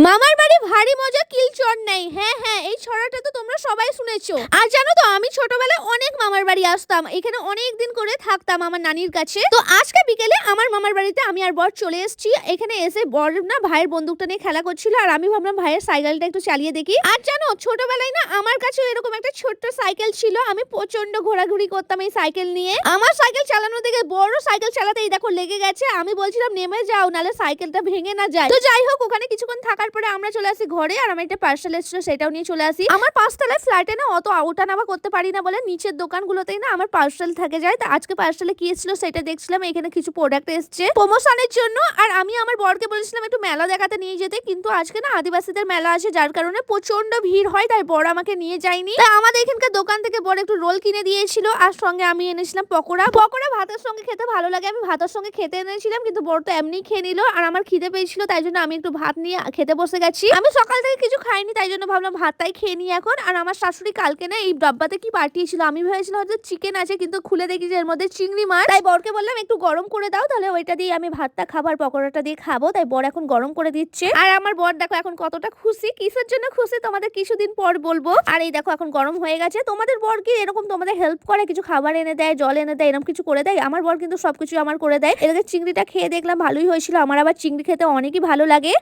মামার বাড়ি ভারী মজা কিল চড় নেই। হ্যাঁ, এই ছড়াটা তো তোমরা সবাই শুনেছো। আর জানো তো আমি ছোটবেলায় অনেক মামার বাড়ি আসতাম, এখানে অনেক দিন করে থাকতাম আমার নানির কাছে। তো আজকে বিকেলে আমার মামার বাড়িতে আমি আর বর চলে এসেছি। এখানে এসে বর না ভাইয়ের বন্দুকটা নিয়ে খেলা করছিল, আর আমি ভাবলাম ভাইয়ের সাইকেলটা একটু চালিয়ে দেখি। আর জানো ছোটবেলায় না আমার কাছেও এরকম একটা ছোট্ট সাইকেল ছিল, আমি প্রচন্ড ঘোরাঘুরি করতাম এই সাইকেল নিয়ে। আমার সাইকেল চালানো দেখে বড় সাইকেল চালাতেই দেখো লেগে গেছে। আমি বলছিলাম নেমে যাও, নাহলে সাইকেলটা ভেঙে না যায়। তো যাই হোক, ওখানে কিছুক্ষণ থাকার পরে আমরা চলে আসি ঘরে, আর আমি একটা পার্সেল এসেছিল সেটাও নিয়ে চলে আসি। আমার 5 তলায় ফ্ল্যাটে না অত ওঠা নামা করতে পারি না বলে নিচের দোকানগুলোতেই না আমার পার্সেল থেকে যায়। তো আজকে পার্সেলে কি এসেছিল সেটা দেখছিলাম, এখানে কিছু প্রোডাক্ট এসছে প্রমোশনের জন্য। আর আমি আমার বরকে বলেছিলাম একটু মেলা দেখাতে নিয়ে যেতে, কিন্তু আজকে না আদিবাসীদের মেলা আছে, যার কারণে প্রচন্ড ভিড় হয়, তাই বর আমাকে নিয়ে যায়নি। তাই আমাদের এখানকার দোকান থেকে বর একটু রোল কিনে দিয়েছিল, আর সঙ্গে আমি এনেছিলাম পকোড়া। পকোড়া ভাতের সঙ্গে খেতে ভালো লাগে, আমি ভাতের সঙ্গে খেতে এনেছিলাম, কিন্তু বর তো এমনি খেয়ে নিল। আর আমার খিদে পেয়েছিল, তাই জন্য আমি একটু ভাত নিয়ে খেতে বসে গেছি। আমি সকাল থেকে কিছু খাইনি, তাই জন্য ভাবলাম ভাতটাই খেয়ে নিই এখন। আর আমার শাশুড়ি কালকে না এই ডাব্বাতে কি পাঠিয়েছিল, আমি ভেবেছিলাম হয়তো চিকেন আছে, কিন্তু খুলে দেখি যে এর মধ্যে চিংড়ি মাছ। তাই বরকে বললাম একটু গরম করে দাও, তাহলে ওইটা দিয়ে আমি ভাতটা খাবো আর পকোড়াটা দিয়ে খাবো। তাই বর এখন গরম করে দিচ্ছে। আর আমার বর দেখো এখন কতটা খুশি। কিসের জন্য খুশি তোমাদের কিছুদিন পর বলবো। আর এই দেখো এখন গরম হয়ে গেছে। তোমাদের বর কি এরকম তোমাদের হেল্প করে, কিছু খাবার এনে দেয়, জল এনে দেয়, এরকম কিছু করে দেয়? আমার বর কিন্তু সবকিছু আমার করে দেয়। এদিকে চিংড়িটা খেয়ে দেখলাম ভালোই হয়েছিল, আমার আবার চিংড়ি খেতে অনেকই ভালো লাগে।